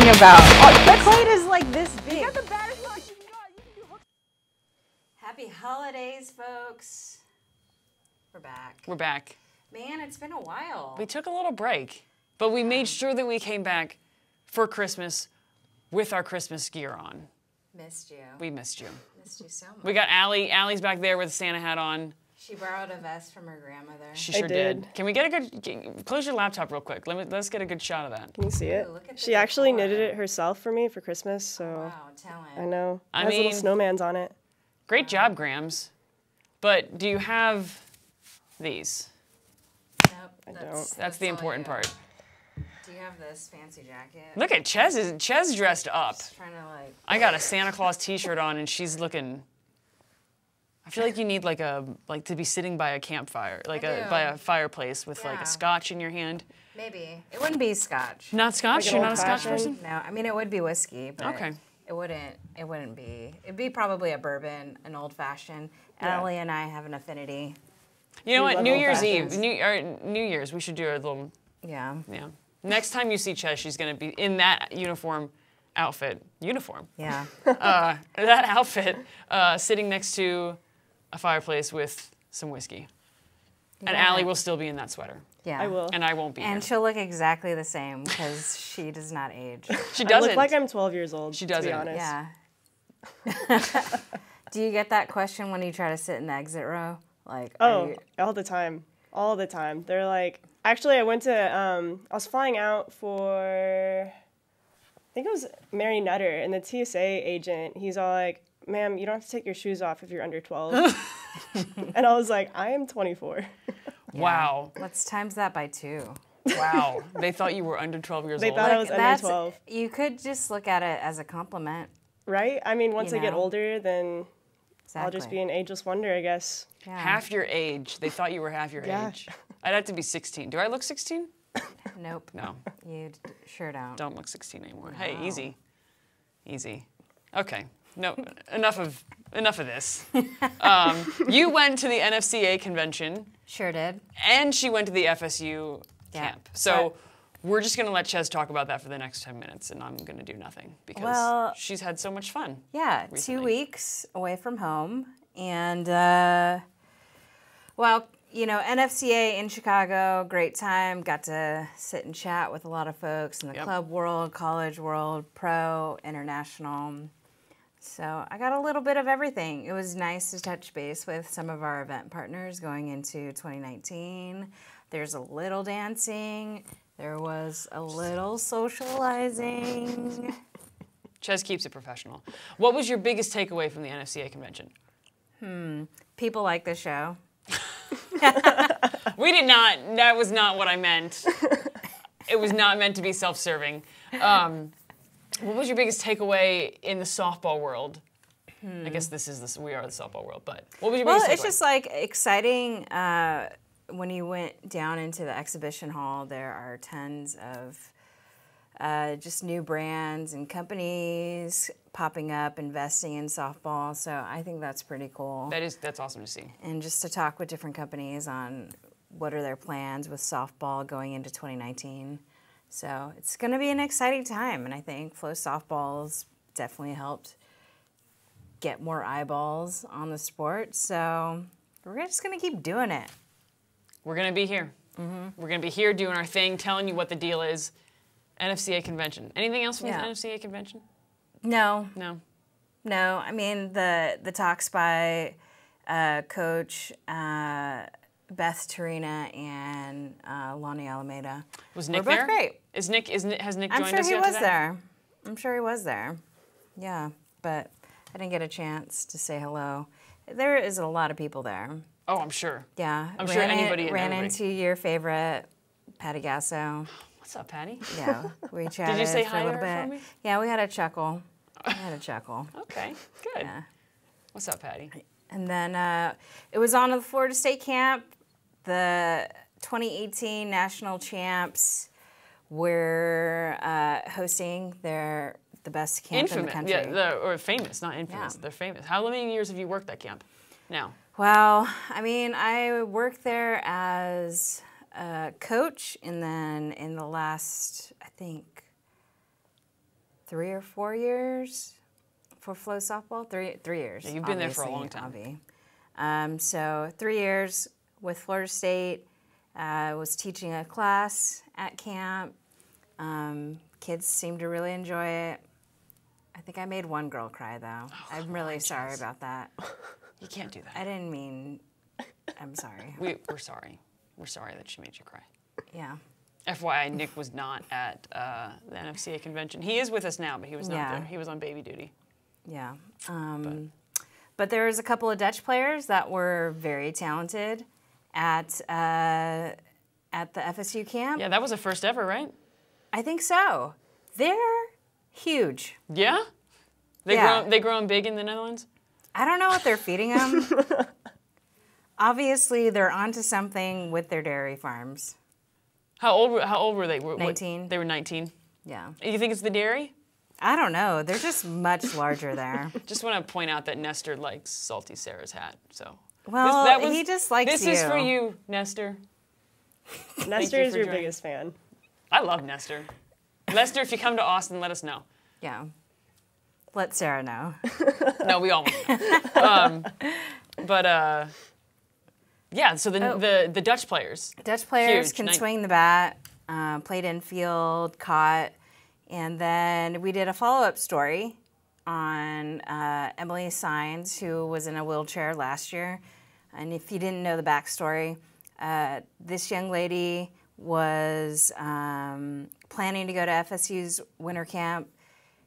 talking about. Oh, the plate is like this big. You got the baddest one. Happy holidays, folks. We're back. We're back. Man, it's been a while. We took a little break, but we made sure that we came back for Christmas with our Christmas gear on. Missed you. We missed you. Missed you so much. We got Allie. Allie's back there with a Santa hat on. She borrowed a vest from her grandmother. She sure did. Can we get a good... Close your laptop real quick. Let's get a good shot of that. Can you see it? Ooh, she actually knitted it herself for me for Christmas, so... Wow, talent. I know. It I has mean, little snowmans on it. Great job, Grams. But do you have these? Nope. I don't. That's the important part. Do you have this fancy jacket? Look at Chez dressed up. Just trying to like... I got a Santa Claus t-shirt on and she's looking... I feel like you need like to be sitting by a campfire, by a fireplace with like a scotch in your hand. Maybe. It wouldn't be scotch. Not scotch? Like You're not a scotch person? No, I mean it would be whiskey, but okay. It wouldn't be. It'd be probably a bourbon, an old fashioned. Yeah. Allie and I have an affinity. You know what? love New old Year's fashions. Eve, New Year's, we should do a little. Yeah. Yeah. Next time you see Chez, she's gonna be in that outfit, Yeah. that outfit, sitting next to a fireplace with some whiskey. And Allie will still be in that sweater. Yeah. I will. And I won't be And here. she'll look exactly the same because she does not age. She I doesn't. look like I'm 12 years old, She to doesn't. be honest. Yeah. Do you get that question when you try to sit in the exit row? Like, Oh, all the time. All the time. They're like... Actually, I went to... I was flying out for... I think it was Mary Nutter, and the TSA agent, he's all like, ma'am, you don't have to take your shoes off if you're under 12. And I was like, I am 24. Wow. let's times that by 2. Wow. They thought you were under 12 years They old. thought I was under 12. You could just look at it as a compliment. Right? I mean, once You I get know? older, then I'll just Exactly. be an ageless wonder, I guess. Yeah. Half your age. They thought you were half your Yeah. age. I'd have to be 16. Do I look 16? Nope. No. You sure don't. Don't look 16 anymore. Hey, easy. Easy. Okay. No, enough of this. You went to the NFCA convention, Sure did. and she went to the FSU Yeah. camp. So we're just going to let Chez talk about that for the next 10 minutes, and I'm going to do nothing because Well- she's had so much fun. Yeah, recently. 2 weeks away from home. And, well, you know, NFCA in Chicago, great time. Got to sit and chat with a lot of folks in the club world, college world, pro, international. So I got a little bit of everything. It was nice to touch base with some of our event partners going into 2019. There's a little dancing. There was a little socializing. Chez keeps it professional. What was your biggest takeaway from the NFCA convention? People like the show. We did not. That was not what I meant. It was not meant to be self-serving. What was your biggest takeaway in the softball world? I guess we are the softball world, but what was your biggest takeaway? Well, it's just like exciting. When you went down into the exhibition hall, there are tons of just new brands and companies popping up, investing in softball. So I think that's pretty cool. That's awesome to see. And just to talk with different companies on what are their plans with softball going into 2019. So it's going to be an exciting time, and I think FloSoftball's definitely helped get more eyeballs on the sport. So we're just going to keep doing it. We're going to be here. We're going to be here doing our thing, telling you what the deal is. NFCA convention. Anything else from the NFCA convention? No. No. No, I mean the talks by Coach Beth Tarina and Lonnie Alameda. Was Nick were both there? Great. Has Nick joined us yet I'm sure he was today? there. I'm sure he was there. Yeah, but I didn't get a chance to say hello. There is a lot of people there. Oh, I'm sure. Yeah, I'm sure anybody and ran everybody. into your favorite, Patty Gasso. What's up, Patty? Yeah, we chatted say for hi a to little her for bit. me? Yeah, we had a chuckle. Okay, good. Yeah. What's up, Patty? And then it was on the Florida State Camp, the 2018 National Champs were hosting the best camp in the country. or famous, not infamous. Yeah. They're famous. How many years have you worked that camp now? Well, I mean, I worked there as a coach, and then in the last, I think, 3 or 4 years for FloSoftball. 3 years. Yeah, you've been there for a long time. So 3 years with Florida State. I was teaching a class at camp. Kids seemed to really enjoy it. I think I made one girl cry, though. I'm really sorry about that. You can't do that. I didn't mean... I'm sorry. We're sorry. We're sorry that she made you cry. Yeah. FYI, Nick was not at the NFCA convention. He is with us now, but he was not there. He was on baby duty. Yeah. But there was a couple of Dutch players that were very talented at the FSU camp. Yeah, that was the first ever, right? I think so. They're huge. Yeah? They growing big in the Netherlands? I don't know what they're feeding them. Obviously, they're onto something with their dairy farms. How old were they? 19. They were 19? Yeah. You think it's the dairy? I don't know. They're just much larger there. Just want to point out that Nestor likes Salty Sarah's hat. So. Well, he just likes you. This is for you, Nestor. Nestor is your biggest fan. I love Nestor. Nestor, if you come to Austin, let us know. Yeah. Let Sarah know. No, we all want to know. Yeah, so the Dutch players. Dutch players Huge. can swing the bat, played infield, caught, and then we did a follow-up story on Emily Sines, who was in a wheelchair last year. And if you didn't know the backstory, this young lady was planning to go to FSU's winter camp.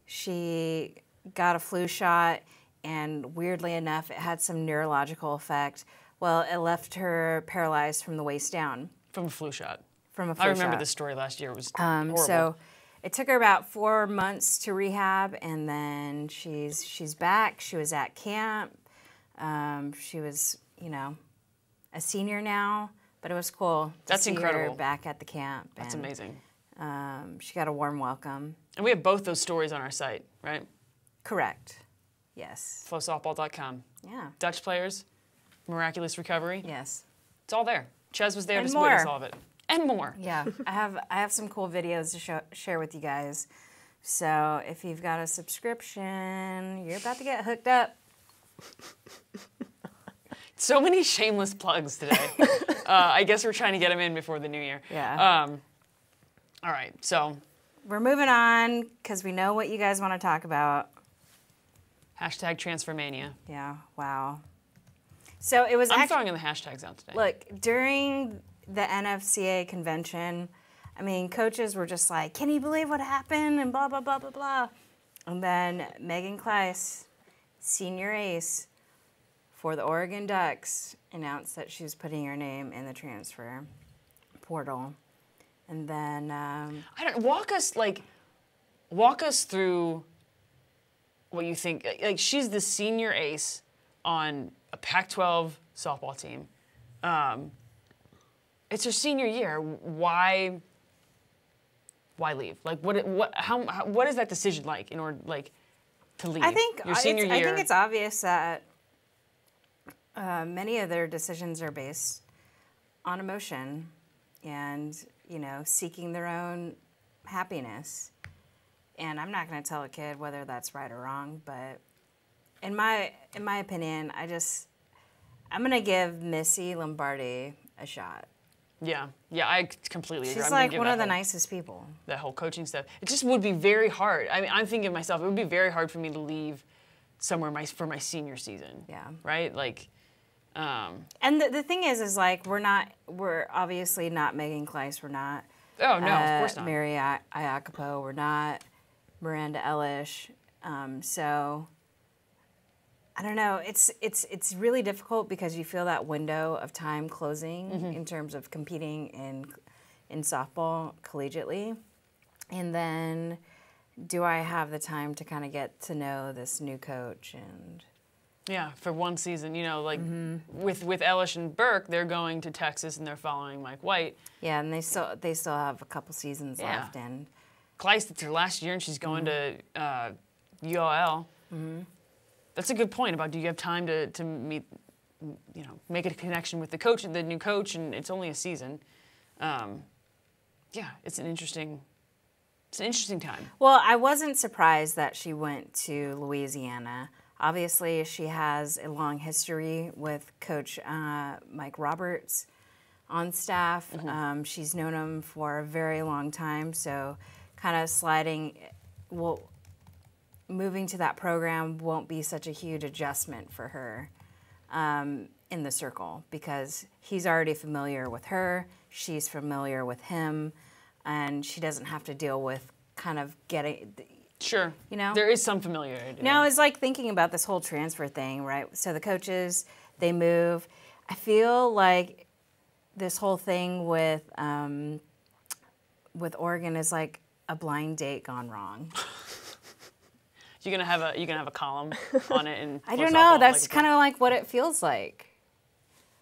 She got a flu shot, and weirdly enough, it had some neurological effect. Well, it left her paralyzed from the waist down. From a flu shot. From a flu shot. I remember this story last year. It was horrible. So it took her about 4 months to rehab, and then she's back. She was at camp. She was, a senior now, but it was cool to see her back at the camp. That's amazing. She got a warm welcome. And we have both those stories on our site, right? Correct. Yes. FloSoftball.com. Yeah. Dutch players, miraculous recovery. Yes. It's all there. Chez was there and to more. witness all of it. And more. Yeah. I have some cool videos to share with you guys. So if you've got a subscription, you're about to get hooked up. So many shameless plugs today. I guess we're trying to get them in before the new year. Yeah. All right, so. We're moving on because we know what you guys want to talk about. Hashtag Transfermania. Yeah, wow. So it was I'm throwing in the hashtags out today. Look, during the NFCA convention, I mean, coaches were just like, can you believe what happened? And blah, blah, blah, blah, blah. And then Megan Kleiss, senior ace for the Oregon Ducks, announced that she was putting her name in the transfer portal. And then... walk us through what you think. Like, she's the senior ace on a Pac-12 softball team. It's her senior year. Why leave? Like, what is that decision like in order, to leave? I think your senior year? I think it's obvious that many of their decisions are based on emotion and, seeking their own happiness. And I'm not going to tell a kid whether that's right or wrong, but in my opinion, I'm going to give Missy Lombardi a shot. Yeah, I completely agree. She's like one of the nicest people. That whole coaching stuff. It just would be very hard. I mean, I'm thinking of myself, it would be very hard for me to leave somewhere for my senior season. Yeah. Right? Like, and the thing is we're obviously not Megan Kleiss. We're not. Oh, no, of course not. Mary Iacopo. We're not Miranda Elish. So I don't know. It's really difficult because you feel that window of time closing in terms of competing in softball collegiately. And then do I have the time to kind of get to know this new coach and... Yeah, for one season, with Elish and Burke, they're going to Texas and they're following Mike White. Yeah, and they still have a couple seasons left. And Kleiss, it's her last year, and she's going to ULL. That's a good point about do you have time to meet, make a connection with the new coach, and it's only a season. Yeah, it's an interesting It's an interesting time. Well, I wasn't surprised that she went to Louisiana. Obviously, she has a long history with Coach Mike Roberts on staff. She's known him for a very long time, so kind of moving to that program won't be such a huge adjustment for her in the circle because he's already familiar with her, she's familiar with him, and she doesn't have to deal with kind of getting... Sure. You know? There is some familiarity. Now, it's like thinking about this whole transfer thing, right? So the coaches, they move. I feel like this whole thing with Oregon is like a blind date gone wrong. You're gonna have a column on it in I don't know. FloSoftball, That's like kind of like what it feels like,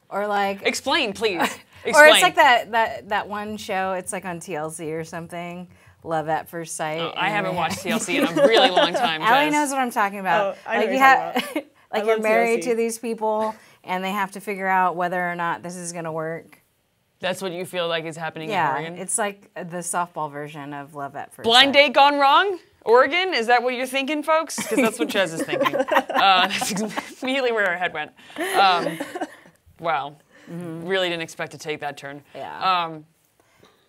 or like explain, please. Explain. Or it's like that one show. It's like on TLC or something. Love at First Sight. Oh, I haven't watched TLC in a really long time. Allie knows what I'm talking about. Oh, I know like what you you're have, talking about. like you're married to these people, and they have to figure out whether or not this is gonna work. That's what you feel like is happening in Yeah, Oregon? it's like the softball version of Love at First Blind Sight. date gone wrong? Oregon? Is that what you're thinking, folks? Because that's what Chez is thinking. That's immediately where our head went. Wow. Really didn't expect to take that turn. Yeah.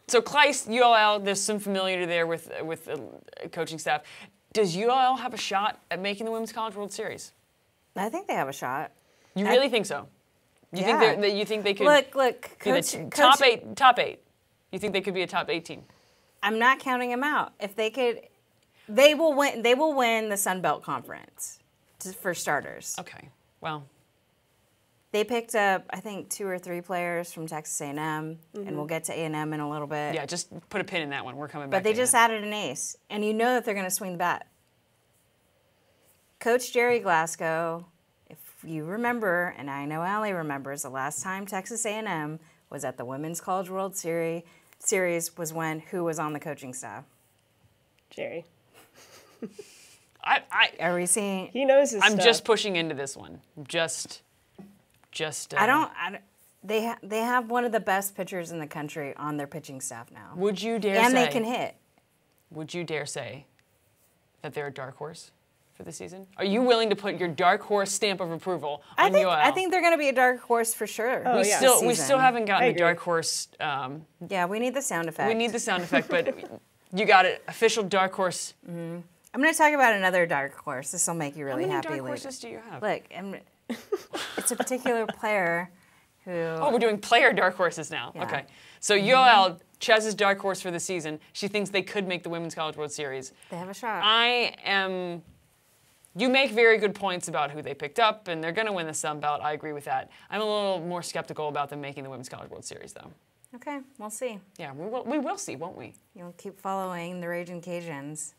So Kleist, ULL, there's some familiarity there with the coaching staff. Does ULL have a shot at making the Women's College World Series? I think they have a shot. You really think so? You think they could Look, be the top eight? You think they could be a top 8 team? I'm not counting them out. If they could, they will win. They will win the Sun Belt Conference for starters. Okay. Well, they picked up, I think, 2 or 3 players from Texas A&M, and we'll get to A&M in a little bit. yeah, just put a pin in that one. We're coming back. But they to just A&M. added an ace, and you know that they're going to swing the bat. Coach Jerry Glasgow, if you remember, and I know Allie remembers, the last time Texas A&M was at the Women's College World Series was when who was on the coaching staff? Jerry. Are we seeing? He knows his I'm stuff. just pushing into this one. Just. They have one of the best pitchers in the country on their pitching staff now. Would you dare and say? they can hit. Would you dare say that they're a dark horse for the season? Are you willing to put your dark horse stamp of approval on UL? I think they're going to be a dark horse for sure. Oh, yeah. We still haven't gotten the agree. dark horse. Yeah, we need the sound effect. We need the sound effect, but you got it. Official dark horse. I'm going to talk about another dark horse. This will make you really How many happy dark later. horses do you have? Look, it's a particular player who. Oh, we're doing player dark horses now. Yeah. Okay. So UL, Chez's dark horse for the season. She thinks they could make the Women's College World Series. They have a shot. You make very good points about who they picked up, and they're going to win the Sun Belt. I agree with that. I'm a little more skeptical about them making the Women's College World Series, though. Okay, we'll see. Yeah, we will see, won't we? You'll keep following the Raging Cajuns.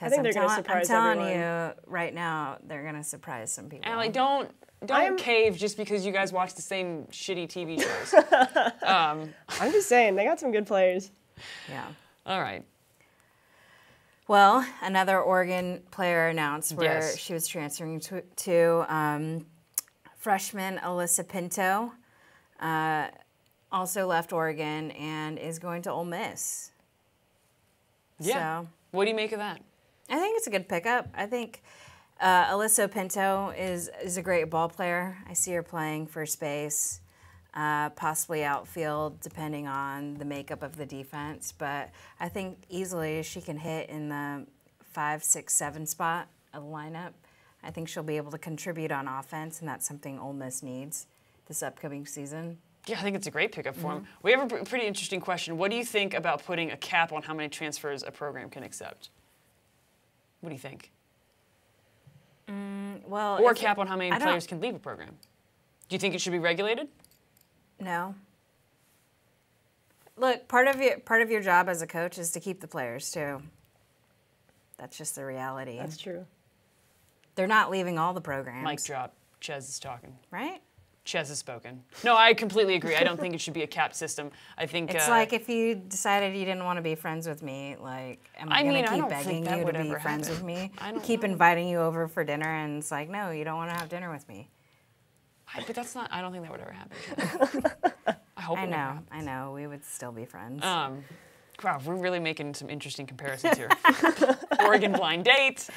I think they're going to surprise I'm telling everyone. you right now, they're going to surprise some people. Allie, don't cave just because you guys watch the same shitty TV shows. I'm just saying, they got some good players. Yeah. All right. Well, another Oregon player announced where Yes. she was transferring to freshman Alyssa Pinto. Also left Oregon and is going to Ole Miss. Yeah. So What do you make of that? I think it's a good pickup. I think Alyssa Pinto is a great ball player. I see her playing first base, possibly outfield, depending on the makeup of the defense. But I think easily she can hit in the 5, 6, 7 spot of the lineup. I think she'll be able to contribute on offense, and that's something Ole Miss needs this upcoming season. Yeah, I think it's a great pickup for him. We have a pretty interesting question. What do you think about putting a cap on how many transfers a program can accept? What do you think? Well, Or a cap on how many I don't- players can leave a program? Do you think it should be regulated? No. Look, part of your job as a coach is to keep the players too. That's just the reality. That's true. They're not leaving all the programs. Mic drop. Chez is talking. Right? Chez has spoken. No, I completely agree. I don't think it should be a capped system. I think It's like if you decided you didn't want to be friends with me, like, am I going to keep don't begging think that you would to be ever friends happen. with me? I don't Keep know. inviting you over for dinner, and it's like, no, you don't want to have dinner with me. But that's not. I don't think that would ever happen. I hope. I it never know, happens. I know. We would still be friends. Wow, we're really making some interesting comparisons here. Oregon blind date,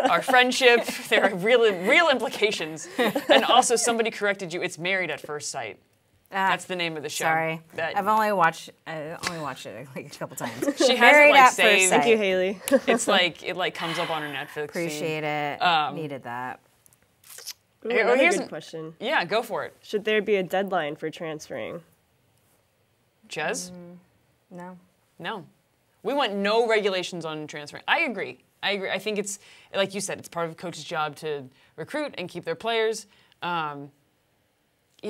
our friendship, there are real implications. And also somebody corrected you, it's Married at First Sight. That's the name of the show. Sorry. I've only watched it like a couple times. She has Married it like at First saved. Sight. Thank you, Haley. It's like it comes up on her Netflix. Appreciate it. Needed that. Ooh, another here's good question. Yeah, go for it. Should there be a deadline for transferring? Chez? No. No. We want no regulations on transferring. I agree. I think it's, like you said, it's part of a coach's job to recruit and keep their players. You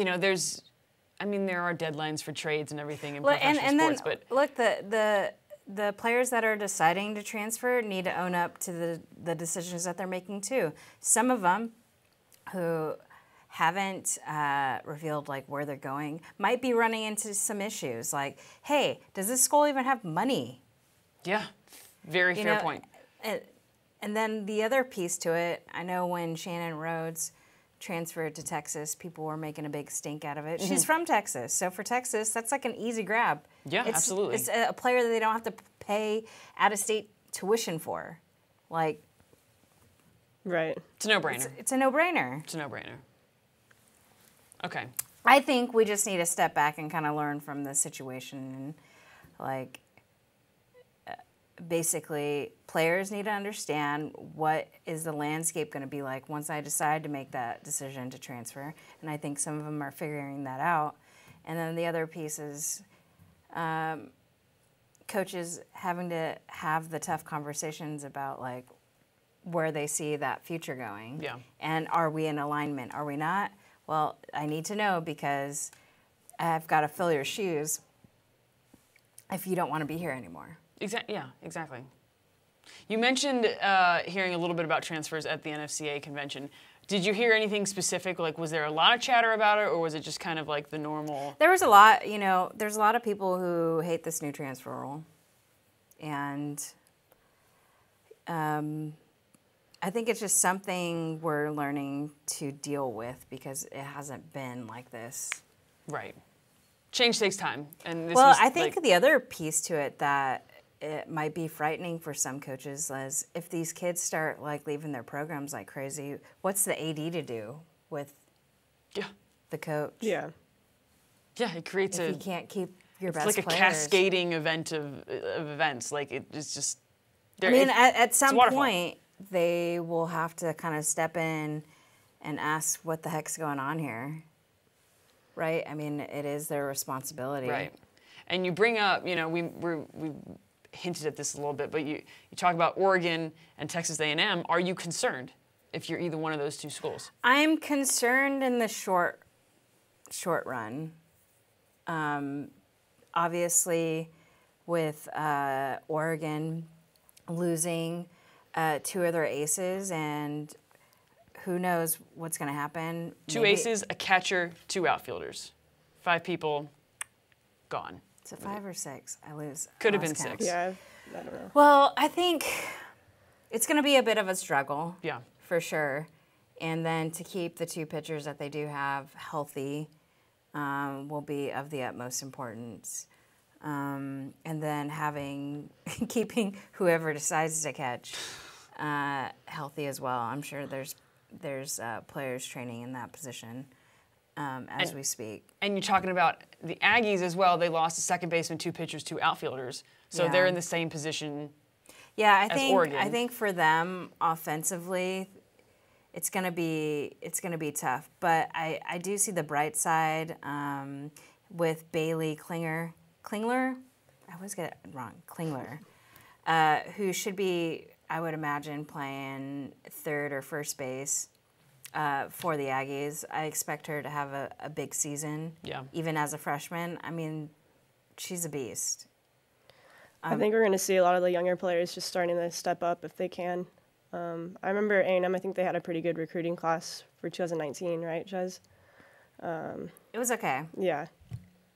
know, there are deadlines for trades and everything in professional sports. But look, the players that are deciding to transfer need to own up to the decisions that they're making too. Some of them who haven't revealed like where they're going might be running into some issues like, hey, does this school even have money? Yeah, very fair point. And then the other piece to it, I know when Shannon Rhodes transferred to Texas, people were making a big stink out of it. She's from Texas, so for Texas, that's like an easy grab. Yeah, absolutely. It's a player that they don't have to pay out-of-state tuition for. Like, Right. It's a no-brainer. It's a no-brainer. It's a no-brainer. Okay. I think we just need to step back and kind of learn from the situation. And, like, basically, players need to understand what is the landscape going to be like once I decide to make that decision to transfer. And I think some of them are figuring that out. And then the other piece is coaches having to have the tough conversations about, like, where they see that future going. Yeah. And are we in alignment? Are we not? Well, I need to know because I've got to fill your shoes if you don't want to be here anymore. Yeah, exactly. You mentioned hearing a little bit about transfers at the NFCA convention. Did you hear anything specific? Like, was there a lot of chatter about it, or was it just kind of like the normal? There was a lot, there's a lot of people who hate this new transfer rule. And I think it's just something we're learning to deal with because it hasn't been like this. Right. Change takes time. And this I think the other piece to it that it might be frightening for some coaches is if these kids start like leaving their programs like crazy, what's the AD to do with the coach? Yeah, it creates if you can't keep your best players. It's like a cascading event of events. Like it's just. I mean, at some point, they will have to kind of step in and ask what the heck's going on here, right? I mean, it is their responsibility. Right. And you bring up, we hinted at this a little bit, but you talk about Oregon and Texas A&M. Are you concerned if you're either one of those two schools? I'm concerned in the short run. Obviously, with Oregon losing two of their aces, and who knows what's going to happen. Two aces, a catcher, two outfielders. 5 people, gone. Is it 5 or 6? I lose. Could have been 6. Yeah, I don't know. Well, I think it's going to be a bit of a struggle. Yeah. For sure. And then to keep the 2 pitchers that they do have healthy will be of the utmost importance. And then keeping whoever decides to catch healthy as well. I'm sure there's players training in that position as we speak. And you're talking about the Aggies as well. They lost a second baseman, 2 pitchers, 2 outfielders. So they're in the same position. Yeah, as Oregon. I think for them offensively, it's gonna be tough. But I do see the bright side with Bailey Klingler. I always get it wrong. Klingler, who should be, I would imagine, playing third or first base for the Aggies. I expect her to have a big season, even as a freshman. I mean, she's a beast. I think we're going to see a lot of the younger players just starting to step up if they can. I remember A&M, I think they had a pretty good recruiting class for 2019, right, Chez? It was okay. Yeah.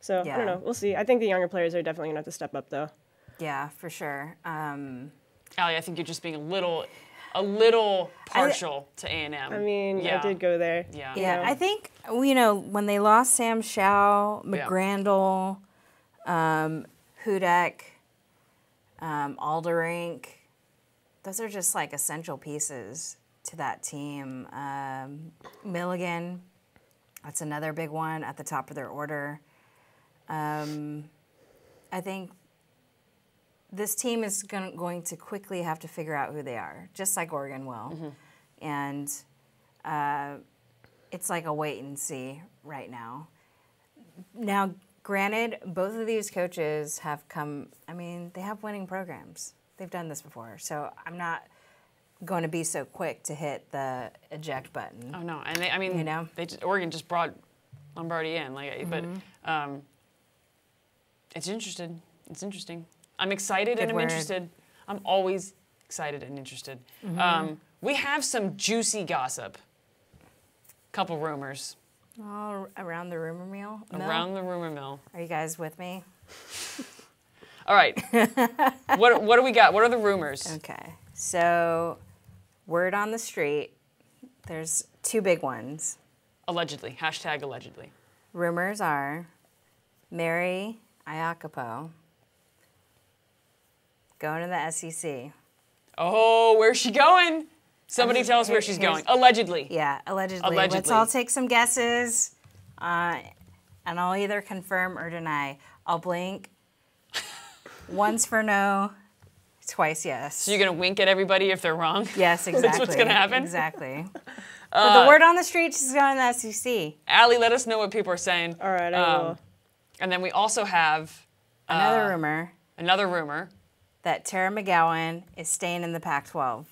So, I don't know. We'll see. I think the younger players are definitely going to have to step up, though. Yeah, for sure. Allie, I think you're just being a little partial to A&M. I mean, I did go there. Yeah. I think, when they lost Sam Shao, McGrandle, Hudek, Alderink. Those are just like essential pieces to that team. Milligan, that's another big one at the top of their order. I think this team is going to quickly have to figure out who they are, just like Oregon will. And it's like a wait and see right now. Now, granted, both of these coaches have they have winning programs. They've done this before. So I'm not going to be so quick to hit the eject button. Oh, no. And Oregon just brought Lombardi in. But it's interesting. It's interesting. I'm excited and I'm interested. I'm always excited and interested. We have some juicy gossip. Couple rumors. Oh, around the rumor mill? Around the rumor mill. Are you guys with me? All right. What do we got? What are the rumors? Okay. So, word on the street, there's two big ones. Allegedly. Hashtag allegedly. Rumors are Mary Iacopo going to the SEC. Oh, where's she going? Somebody tell us where she's going. Allegedly. Yeah, allegedly. Let's all take some guesses, and I'll either confirm or deny. I'll blink. Once for no, twice yes. So you're going to wink at everybody if they're wrong? Yes, exactly. That's what's going to happen? Exactly. But the word on the street, she's going to the SEC. Allie, let us know what people are saying. All right, I will. And then we also have... Another rumor. Another rumor. That Tara Mcgowan is staying in the Pac-12.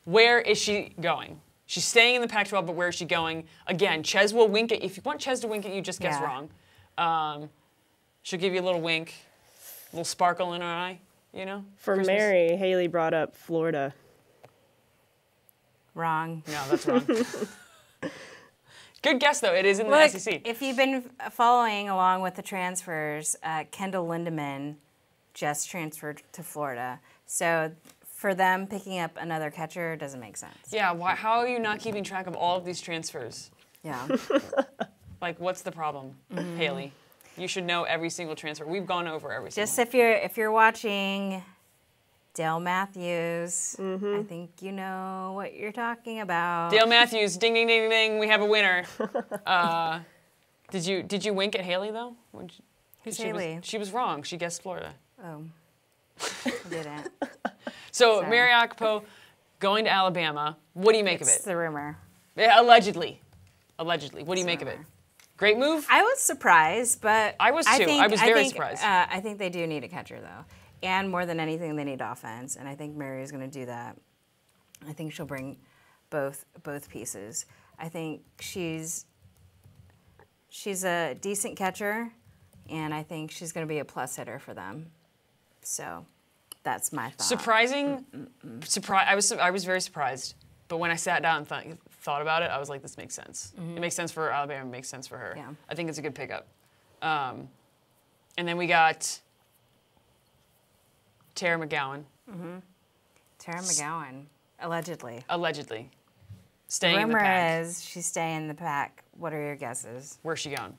Where is she going? She's staying in the Pac-12, but where is she going? Again, Chez will wink at you. If you want Chez to wink at you, just guess wrong. She'll give you a little wink, a little sparkle in her eye, you know? For Christmas. Mary, Haley brought up Florida. Wrong. No, that's wrong. Good guess, though. It is in Look, the SEC. if you've been following along with the transfers, Kendall Lindemann just transferred to Florida. So for them picking up another catcher doesn't make sense. Yeah, how are you not keeping track of all of these transfers? Yeah. Like, what's the problem, Haley? You should know every single transfer. We've gone over every single Just if you're watching Dale Matthews, I think you know what you're talking about. Dale Matthews, ding, ding, ding, ding, we have a winner. Did you wink at Haley, though? Who's Haley? She was wrong. She guessed Florida. Oh, I didn't. So Mary Iacopo going to Alabama. What do you make of it? It's the rumor. Yeah, allegedly. Allegedly. What do you make of it? Great move? I was surprised, but I was too. I was very surprised. I think they do need a catcher, though. And more than anything, they need offense. And I think Mary is going to do that. I think she'll bring both pieces. I think she's a decent catcher, and I think she's going to be a plus hitter for them. So that's my thought. Surprising. I was very surprised. But when I sat down and thought about it, I was like, this makes sense. It makes sense for Alabama. It makes sense for her. Yeah. I think it's a good pickup. And then we got Tara Mcgowan. Tara Mcgowan, allegedly. Allegedly. Staying The in the pack. rumor is she's staying in the pack. What are your guesses? Where's she going?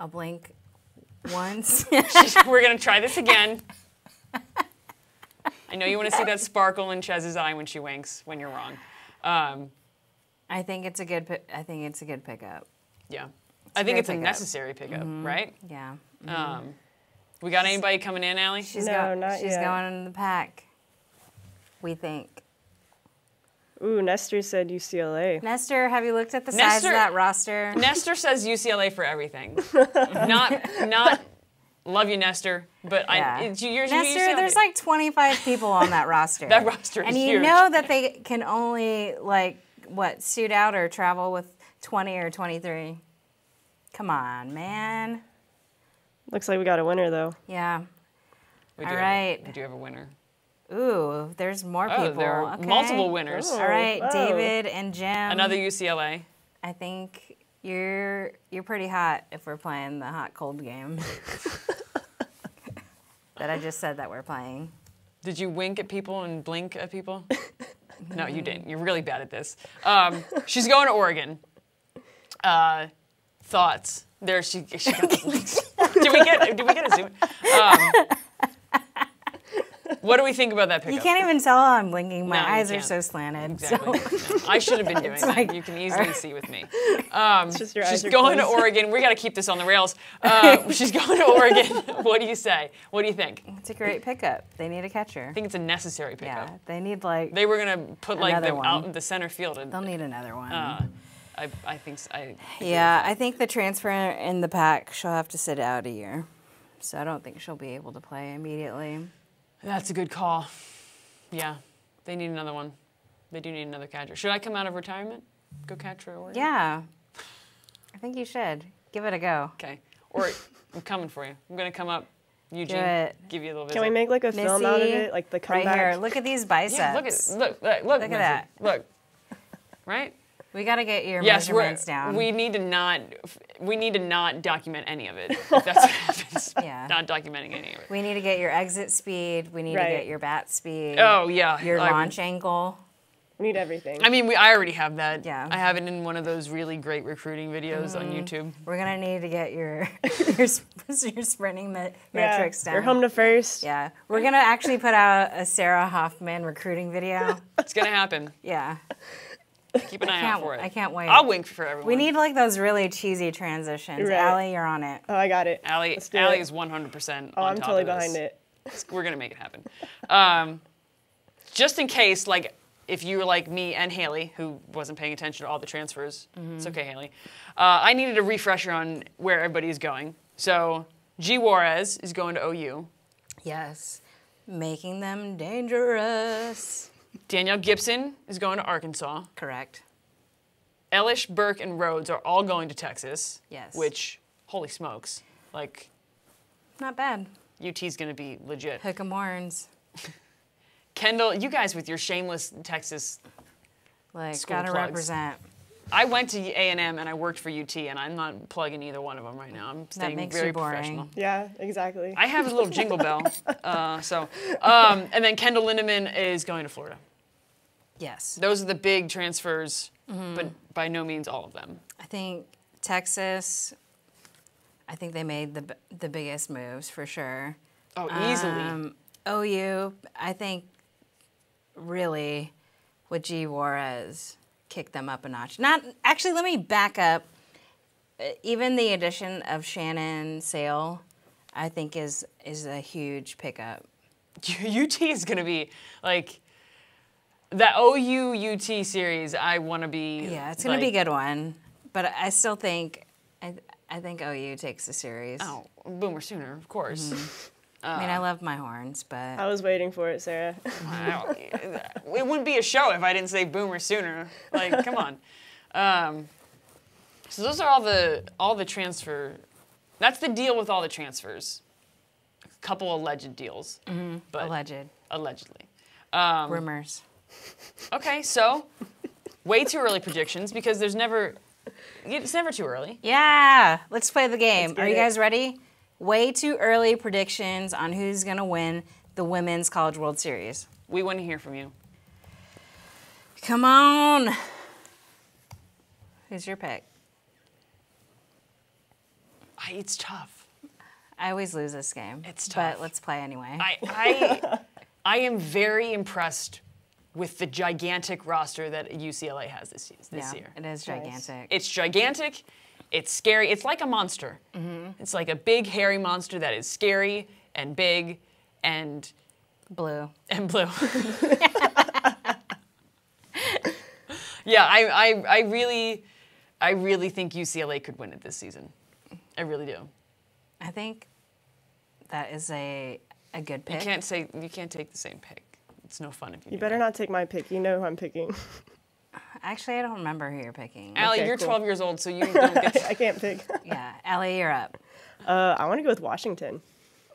I'll blink once. We're going to try this again. I know you want to see that sparkle in Chez's eye when she winks, when you're wrong. I think it's a good pickup. Yeah. It's I think a it's a pickup. necessary pickup, right? Yeah. We got anybody coming in, Allie? She's not she's yet. going in the pack. We think. Ooh, Nestor said UCLA. Nestor, have you looked at the size of that roster? Nestor says UCLA for everything. not love you, Nestor, but Yeah. you're Nestor, UCLA. there's like 25 people on that roster. That roster is and you huge. know that they can only suit out or travel with 20 or 23. Come on, man. Looks like we got a winner, though. Yeah. We All do right. We do have a winner. Ooh, there's more people. Oh, there are Okay. multiple winners. Oh. All right, Wow. David and Jim. Another UCLA. I think you're pretty hot if we're playing the hot cold game that I just said that we're playing. Did you wink at people and blink at people? No, you didn't. You're really bad at this. She's going to Oregon. Thoughts? There she got the blinks. Did we get a zoom? What do we think about that pickup? You can't even tell how I'm blinking. My No, you eyes are can't. so slanted. Exactly. So. No, I should have been doing that. like- You can easily see with me. Just your eyes She's are going to closed. Oregon. We got to keep this on the rails. She's going to Oregon. What do you say? What do you think? I It's a great pickup. They need a catcher. think it's a necessary pickup. Yeah, they need like. They were gonna put like Another them one. out in the center field. And, They'll need another one. I think. I Yeah, I think the transfer in the pack, she'll have to sit out a year. So I don't think she'll be able to play immediately. That's a good call. Yeah, they need another one. They do need another catcher. Should I come out of retirement? Go catch for Oregon? Yeah, I think you should. Give it a go. Okay. Or I'm coming for you. I'm gonna come up, Eugene. it. Give you a little visit. Can we make like a film out of Missy, it, like the Right comeback? here. Look at these biceps. Yeah, look at look at Missy. that. Look. Right? We got to get your Yes, measurements down. we need to not document any of it. If that's what happens. Yeah. Not documenting any of it. We need to get your exit speed. We need Right. to get your bat speed. Oh yeah. Your launch angle. We need everything. I mean, I already have that. Yeah. I have it in one of those really great recruiting videos on YouTube. We're gonna need to get your your sprinting metrics down. You're home to first. Yeah, we're gonna actually put out a Sarah Hoffman recruiting video. It's gonna happen. Yeah, Keep an eye out for it. I can't wait. I'll wink for everyone. We need like those really cheesy transitions. Right. Allie, you're on it. Oh, I got it. Allie. Let's do Allie it. is 100%. Oh, on I'm top totally of this. behind it. We're gonna make it happen. Just in case, like, if you were like me and Haley, who wasn't paying attention to all the transfers, it's okay, Haley. I needed a refresher on where everybody is going. So G. Juarez is going to OU. Yes, making them dangerous. Danielle Gibson is going to Arkansas. Correct. Ellish, Burke, and Rhodes are all going to Texas. Yes. Which, holy smokes, like, Not bad. UT's going to be legit. Hook 'em horns. Kendall, you guys with your shameless Texas. Like, School gotta plugs. represent. I went to A&M and I worked for UT, and I'm not plugging either one of them right now. I'm staying makes very you boring. professional. Yeah, exactly. I have a little jingle bell. And then Kendall Lindemann is going to Florida. Yes. Those are the big transfers, but by no means all of them. I think Texas, I think they made the biggest moves for sure. Oh, easily. OU, I think really with G. Juarez kicked them up a notch. Not actually, let me back up. Even the addition of Shannon Sale, I think is a huge pickup. UT is going to be like that OU UT series. I want to be. Yeah, it's going to be a good one. But I still think, I think OU takes the series. Oh, Boomer Sooner, of course. I mean, I love my horns, but I was waiting for it, Sarah. It wouldn't be a show if I didn't say Boomer Sooner. Like, come on. So those are all the transfer. That's the deal with all the transfers. A couple alleged deals, but allegedly. rumors. Okay, so way too early predictions because it's never too early. Yeah, let's play the game. get Are you it. guys ready? Way too early predictions on who's going to win the Women's College World Series. We want to hear from you. Come on. Who's your pick? It's tough. I always lose this game. It's But tough. let's play anyway. I am very impressed with the gigantic roster that UCLA has this yeah, year. it is gigantic. It's gigantic. It's scary. It's like a monster. It's like a big, hairy monster that is scary and big and Blue. blue. Yeah, I really think UCLA could win it this season. I really do. I think that is a good pick. You can't take the same pick. It's no fun if you. You do better that. not take my pick. You know who I'm picking. Actually, I don't remember who you're picking. Allie, Okay, you're cool. 12 years old, so you don't get to. I can't pick. Yeah, Allie, you're up. I want to go with Washington.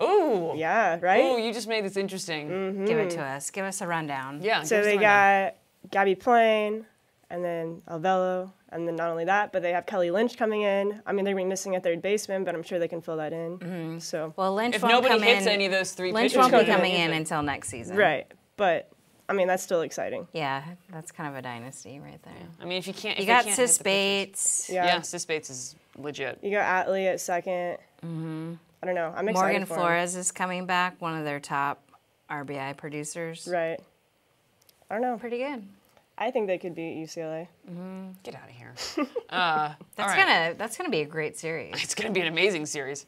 Ooh. Yeah, right? Ooh, you just made this interesting. Give it to us. Give us a rundown. Yeah. So give us they the rundown. got Gabby Plain, and then Alvello, and then not only that, but they have Kelly Lynch coming in. I mean, they're going to be missing a third baseman, but I'm sure they can fill that in. So Well, Lynch If won't nobody come hits in. any of those three Lynch pitchers, won't be going coming in in until next season. right, but I mean that's still exciting. Yeah, that's kind of a dynasty right there. I mean, if you can't. You if they got can't hit Sis the pitchers- Bates. Yeah. Sis Bates is legit. You got Atlee at second. I don't know. I'm excited Morgan for 'em. Flores is coming back, one of their top RBI producers. Right. I don't know. Pretty good. I think they could beat UCLA. Get out of here. That's gonna be a great series. It's gonna be an amazing series.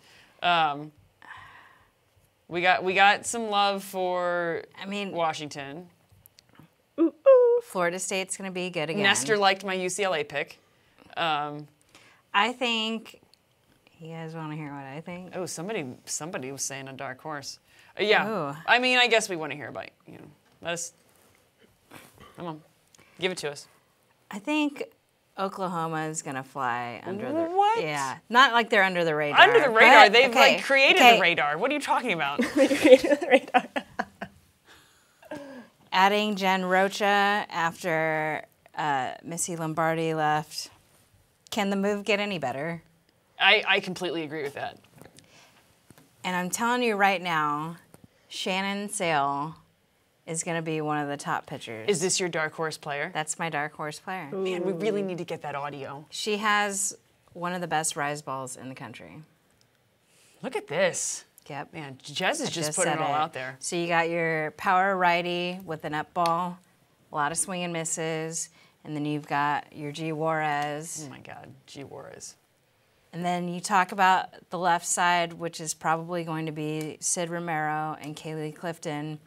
We got some love for Washington. Florida State's gonna be good again. Nestor liked my UCLA pick. I think. You guys want to hear what I think? Oh, somebody was saying a dark horse. Yeah. Ooh. I mean, I guess we want to hear about Let us. Come on, give it to us. I think Oklahoma is gonna fly under the. What? Yeah, not like they're under the radar. Under the radar, but, they've created the radar. What are you talking about? They created the radar. Adding Jen Rocha after Missy Lombardi left. Can the move get any better? I completely agree with that. And I'm telling you right now, Shannon Sale is going to be one of the top pitchers. Is this your dark horse player? That's my dark horse player. Ooh. Man, we really need to get that audio. She has one of the best rise balls in the country. Look at this. Yep. Man, Chez is just putting it all out there. So you got your power righty with an up ball, a lot of swing and misses, and then you've got your G. Juarez. Oh my God, G. Juarez. And then you talk about the left side, which is probably going to be Sid Romero and Kaylee Clifton.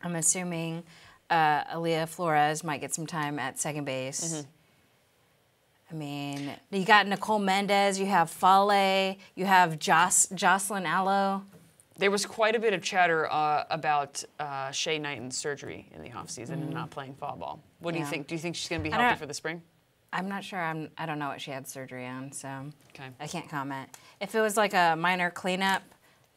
I'm assuming Aaliyah Flores might get some time at second base. I mean, you got Nicole Mendez, you have Fale, you have Jocelyn Allo. There was quite a bit of chatter about Chez Knighton's surgery in the offseason and not playing fall ball. What do you think? Do you think she's going to be healthy for the spring? I'm not sure. I don't know what she had surgery on, so okay. I can't comment. If it was like a minor cleanup,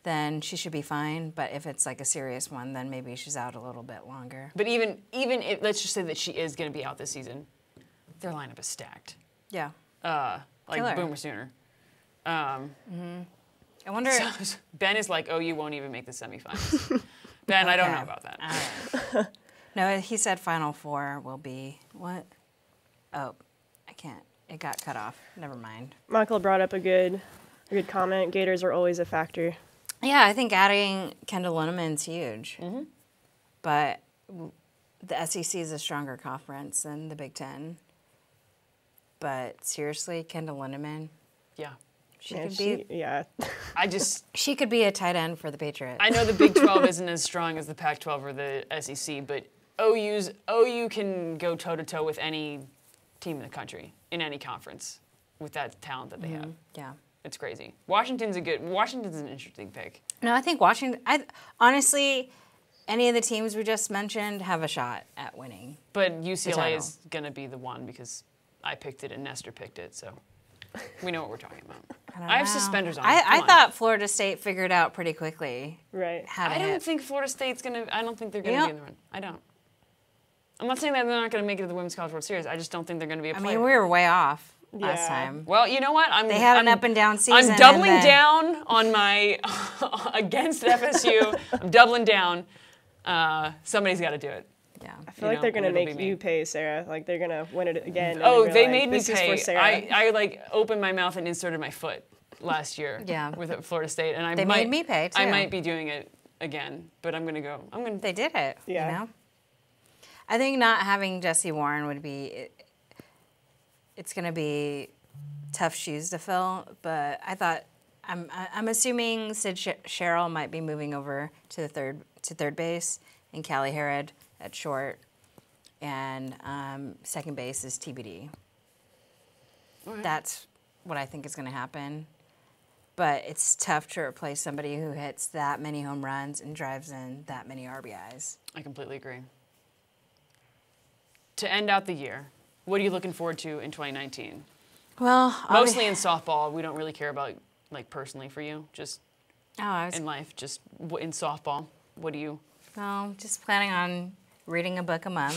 then she should be fine. But if it's like a serious one, then maybe she's out a little bit longer. But even if, let's just say that she is going to be out this season, their lineup is stacked. Yeah. Like Killer. Boomer Sooner. I wonder. So, Ben is like, oh, you won't even make the semifinals. Ben, I don't know about that. Right. No, he said Final Four will be what? Oh, I can't. It got cut off. Never mind. Michael brought up a good comment. Gators are always a factor. Yeah, I think adding Kendall Linneman's huge. But the SEC is a stronger conference than the Big Ten. But seriously, Kendall Linneman. Yeah. She could be a tight end for the Patriots. I know the Big 12 isn't as strong as the Pac-12 or the SEC, but OU can go toe-to-toe with any team in the country, in any conference, with that talent that they have. Yeah. It's crazy. Washington's an interesting pick. No, I think Washington, honestly, any of the teams we just mentioned have a shot at winning. But UCLA is going to be the one because I picked it and Nestor picked it, so we know what we're talking about. I have suspenders on. I thought Florida State figured out pretty quickly. Right. I don't think Florida State's going to, I don't think they're going to be in the run. I don't. I'm not saying that they're not going to make it to the Women's College World Series. I just don't think they're going to be a player. I mean, we were way off last time. Well, you know what? They had an up and down season. I'm doubling down on my against FSU. I'm doubling down. Somebody's got to do it. Yeah. I feel like they're going to make you pay, Sarah. Like they're going to win it again. Oh, they made me pay. I like opened my mouth and inserted my foot last year with Florida State. And they made me pay, too. I might be doing it again, but I'm going to go. They did it, yeah. You know? I think not having Jesse Warren would be, it's going to be tough shoes to fill, but I thought, I'm assuming Sid Sherrill might be moving over to third base, and Callie Harrod at short, and second base is TBD. Right. That's what I think is going to happen, but it's tough to replace somebody who hits that many home runs and drives in that many RBIs. I completely agree. To end out the year, what are you looking forward to in 2019? Well, mostly in softball. We don't really care about, like, personally for you, just in life, just in softball. What do you? No, just planning on reading a book a month.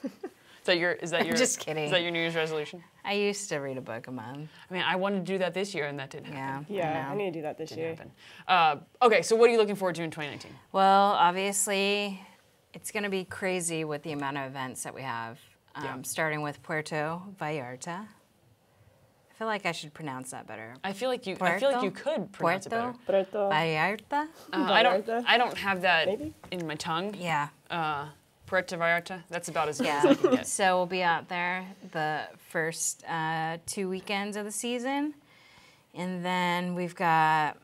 Is that your? Just kidding. Is that your New Year's resolution? I used to read a book a month. I mean, I wanted to do that this year, and that didn't happen. Yeah, I need to do that this year. Okay, so what are you looking forward to in 2019? Well, obviously, it's going to be crazy with the amount of events that we have, starting with Puerto Vallarta. I feel like I should pronounce that better. I feel like you Puerto? could pronounce it better. Puerto Vallarta? I don't have that Maybe? in my tongue. Yeah. Puerto Vallarta. That's about as good as Yeah. I can get. So we'll be out there the first 2 weekends of the season. And then we've got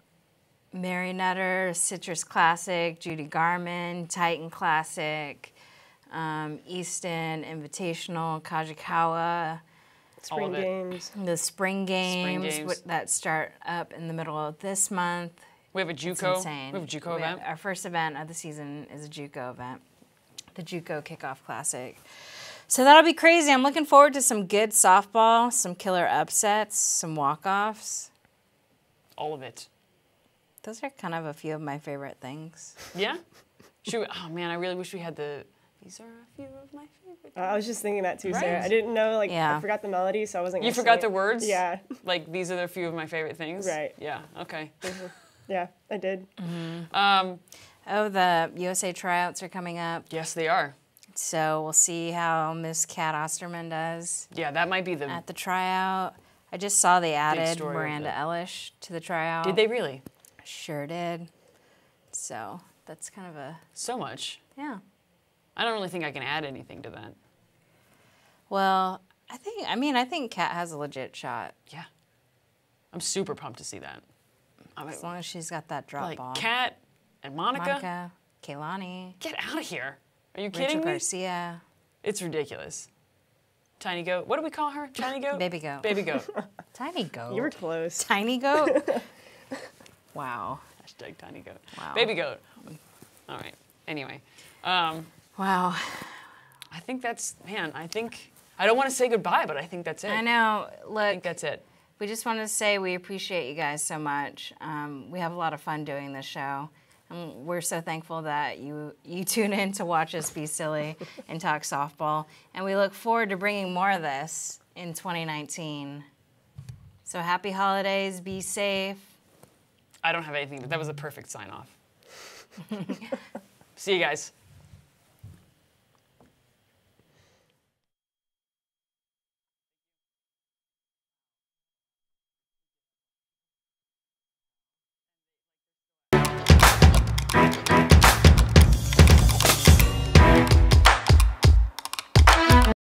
Mary Nutter, Citrus Classic, Judy Garman, Titan Classic, Easton Invitational, Kajikawa, Spring All of it. games. the Spring Games, Games. that start up in the middle of this month. We have a It's JUCO. insane. We have a JUCO event. Our first event of the season is a JUCO event, the JUCO Kickoff Classic. So that'll be crazy. I'm looking forward to some good softball, some killer upsets, some walk-offs. All of it. Those are kind of a few of my favorite things. Yeah? Oh man, I really wish we had the. These are a few of my favorite. I was just thinking that too, Right. Sarah. I didn't know, like, Yeah. I forgot the melody, so I wasn't You gonna forgot sing the it. words? Yeah. Like these are a few of my favorite things. Right. Yeah. Okay. Yeah, I did. Oh, the USA Tryouts are coming up. Yes, they are. So we'll see how Miss Kat Osterman does Yeah, that might be the. at the tryout. I just saw they added story of Miranda it. Elish to the tryout. Did they really? Sure did. So that's kind of a, So much. yeah. I don't really think I can add anything to that. Well, I think Kat has a legit shot. Yeah. I'm super pumped to see that. I mean, As long as she's got that drop like ball. Kat and Monica. Kaylani, Get out of here. Are you Rachel kidding me? Garcia, It's ridiculous. Tiny goat. What do we call her? Tiny goat? Baby Goat. Baby goat. Tiny Goat. You were close. Tiny Goat? Wow. Hashtag tiny goat. Wow. Baby goat. All right. Anyway. Wow. I think that's, man, I don't want to say goodbye, but I think that's it. I know. I Look, think that's it. we just wanted to say we appreciate you guys so much. We have a lot of fun doing this show. And we're so thankful that you tune in to watch us be silly and talk softball. And we look forward to bringing more of this in 2019. So happy holidays. Be safe. I don't have anything, but that was a perfect sign off. See you guys.